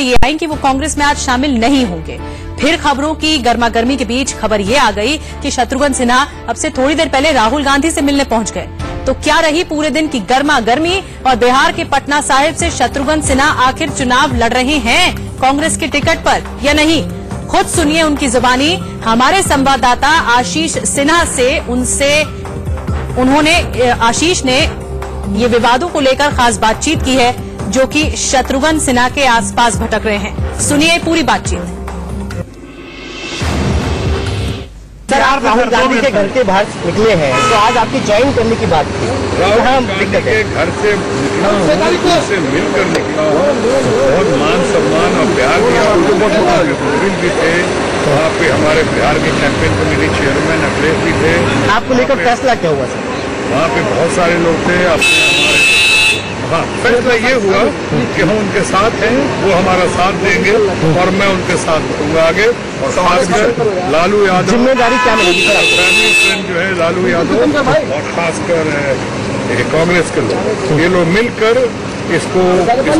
ये आई कि वो कांग्रेस में आज शामिल नहीं होंगे। फिर खबरों की गर्मागर्मी के बीच खबर ये आ गई कि शत्रुघ्न सिन्हा अब से थोड़ी देर पहले राहुल गांधी से मिलने पहुंच गए। तो क्या रही पूरे दिन की गर्मागर्मी और बिहार के पटना साहिब से शत्रुघ्न सिन्हा आखिर चुनाव लड़ रहे हैं कांग्रेस के टिकट पर या नहीं? खुद सुनिए उनकी जुबानी हमारे संवाददाता आशीष सिन्हा से। आशीष ने ये विवादों को लेकर खास बातचीत की है जो कि शत्रुघ्न सिन्हा के आसपास भटक रहे हैं। सुनिए पूरी बातचीत। सर, आप राहुल गांधी के घर के बाहर निकले हैं तो आज आपकी ज्वाइन करने की बात की। राहुल गांधी के घर से निकला हूँ, उससे मिलकर निकला हूँ। बहुत मान सम्मान और प्यार दिया। भी थे वहाँ पे, हमारे बिहार के कैंपेन कमेटी चेयरमैन अखिलेश भी थे। आपको लेकर फैसला क्या हुआ सर? वहाँ पे बहुत सारे लोग थे। हाँ, फैसला ये हुआ कि हम उनके साथ हैं, वो हमारा साथ देंगे और मैं उनके साथ दूंगा आगे। और खासकर लालू यादव, जिम्मेदारी क्या मिलेगी सर? फैमिली फ्रेंड जो है लालू यादव और खासकर कांग्रेस के लोग, ये लोग मिलकर इस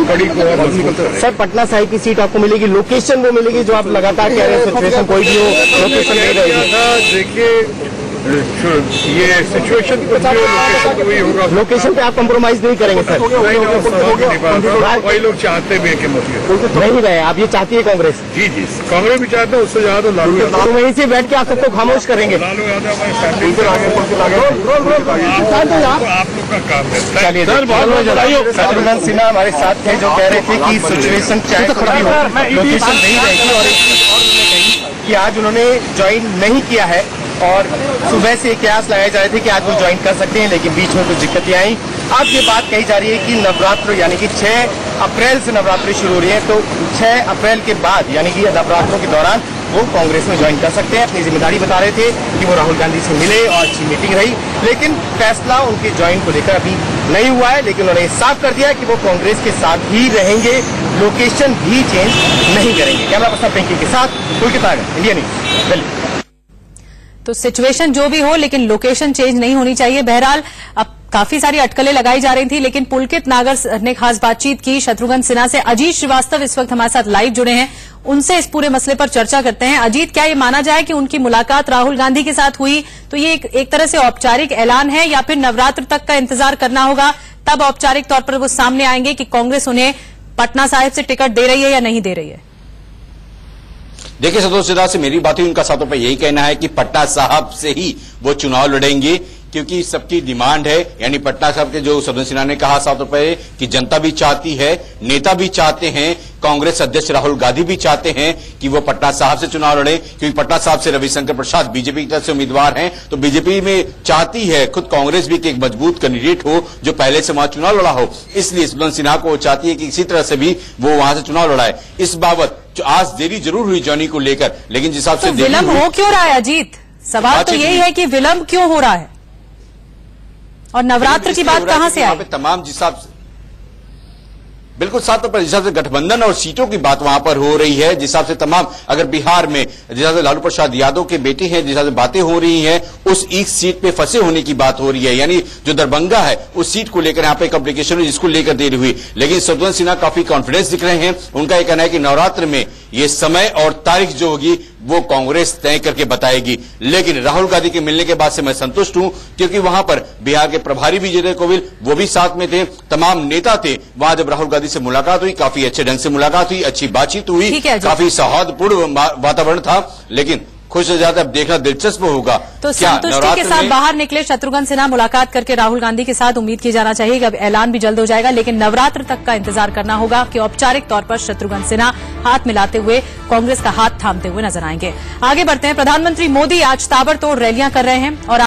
कड़ी को और मजबूत करें। सर, पटना साहिब की सीट आपको मिलेगी, लोकेशन वो मिलेगी जो आप लगातार कह रहे हैं सिचुएशन कोई भी हो लोकेशन नहीं रहेगी। देखिए ये सिचुएशन कुछ भी लोकेशन तो वही होगा। लोकेशन पे आप कॉम्प्रोमाइज नहीं करेंगे सर? वही लोग चाहते भी है कि नहीं रहे आप, ये चाहती है कांग्रेस? जी जी, कांग्रेस भी चाहते हैं, उससे ज्यादा लालू यादव। तो वहीं से बैठ के आप सबको खामोश करेंगे? लालू यादव हमारी फैमिली से आप लोग का काम है। शत्रुघ्न सिन्हा हमारे साथ थे जो कह रहे थे कि सिचुएशन चाहे कुछ भी हो लोकेशन नहीं रहेगी। और एक चीज और उन्होंने कही कि आज उन्होंने ज्वाइन नहीं किया है और सुबह से कयास लगाए जा रहे थे कि आज वो ज्वाइन कर सकते हैं, लेकिन बीच में कुछ दिक्कतें आई। अब ये बात कही जा रही है कि नवरात्र यानी कि 6 अप्रैल से नवरात्रि शुरू हो रही है, तो 6 अप्रैल के बाद यानी कि नवरात्रों के दौरान वो कांग्रेस में ज्वाइन कर सकते हैं। अपनी जिम्मेदारी बता रहे थे कि वो राहुल गांधी से मिले और अच्छी मीटिंग रही, लेकिन फैसला उनके ज्वाइन को लेकर अभी नहीं हुआ है। लेकिन उन्होंने साफ कर दिया कि वो कांग्रेस के साथ ही रहेंगे, लोकेशन भी चेंज नहीं करेंगे। कैमरा पर्सन पिंकी के साथ पुलकित नागर, इंडिया न्यूज, दिल्ली। तो सिचुएशन जो भी हो लेकिन लोकेशन चेंज नहीं होनी चाहिए। बहरहाल अब काफी सारी अटकलें लगाई जा रही थी, लेकिन पुलकित नागर ने खास बातचीत की शत्रुघ्न सिन्हा से। अजीत श्रीवास्तव इस वक्त हमारे साथ लाइव जुड़े हैं, उनसे इस पूरे मसले पर चर्चा करते हैं। अजीत, क्या ये माना जाए कि उनकी मुलाकात राहुल गांधी के साथ हुई तो ये एक तरह से औपचारिक ऐलान है, या फिर नवरात्र तक का इंतजार करना होगा, तब औपचारिक तौर पर वो सामने आएंगे कि कांग्रेस उन्हें पटना साहिब से टिकट दे रही है या नहीं दे रही है? देखिए, संतोष सिन्हा से मेरी बात हुई, उनका सातों पर यही कहना है कि पटना साहब से ही वो चुनाव लड़ेंगे, क्योंकि सबकी डिमांड है। यानी पटना साहब के जो शत्रुघ्न सिन्हा ने कहा सातों पर कि जनता भी चाहती है, नेता भी चाहते हैं, कांग्रेस अध्यक्ष राहुल गांधी भी चाहते हैं कि वो पटना साहब से चुनाव लड़े, क्योंकि पटना साहब से रविशंकर प्रसाद बीजेपी की तरफ से उम्मीदवार हैं। तो बीजेपी में चाहती है खुद कांग्रेस भी कि एक मजबूत कैंडिडेट हो जो पहले से वहां चुनाव लड़ा हो, इसलिए शत्रुघ्न सिन्हा को चाहती है कि किसी तरह से भी वो वहां से चुनाव लड़ाए। इस बाबत आज देरी जरूर हुई ज्वाइनिंग को लेकर, लेकिन जिस हिसाब से विलंब हो क्यों रहा है अजीत? सवाल तो यही है कि विलंब क्यों हो रहा है और नवरात्र की बात कहां से आई? तमाम जिस हिसाब से बिल्कुल सातों पर जिस हिसाब से गठबंधन और सीटों की बात वहां पर हो रही है, जिस हिसाब से तमाम अगर बिहार में जिस हिसाब से लालू प्रसाद यादव के बेटे हैं, जिस हिसाब से बातें हो रही हैं, उस एक सीट पे फंसे होने की बात हो रही है। यानी जो दरभंगा है उस सीट को लेकर यहाँ पे कॉम्प्लिकेशन हुई, जिसको लेकर देरी हुई। लेकिन शत्रुघ्न सिन्हा काफी कॉन्फिडेंस दिख रहे हैं। उनका यह कहना है कि नवरात्र में ये समय और तारीख जो होगी वो कांग्रेस तय करके बताएगी। लेकिन राहुल गांधी के मिलने के बाद से मैं संतुष्ट हूं, क्योंकि वहां पर बिहार के प्रभारी विजय गोविल वो भी साथ में थे, तमाम नेता थे। वहां जब राहुल गांधी से मुलाकात हुई, काफी अच्छे ढंग से मुलाकात हुई, अच्छी बातचीत हुई, काफी सौहार्दपूर्ण वातावरण था। लेकिन खुश हो जाता, अब देखना दिलचस्प होगा। तो संतुष्टि के साथ बाहर निकले शत्रुघ्न सिन्हा, मुलाकात करके राहुल गांधी के साथ उम्मीद की जाना चाहिए कि अब ऐलान भी जल्द हो जाएगा, लेकिन नवरात्र तक का इंतजार करना होगा कि औपचारिक तौर पर शत्रुघ्न सिन्हा हाथ मिलाते हुए कांग्रेस का हाथ थामते हुए नजर आएंगे। आगे बढ़ते हैं। प्रधानमंत्री मोदी आज ताबड़तोड़ रैलियां कर रहे हैं और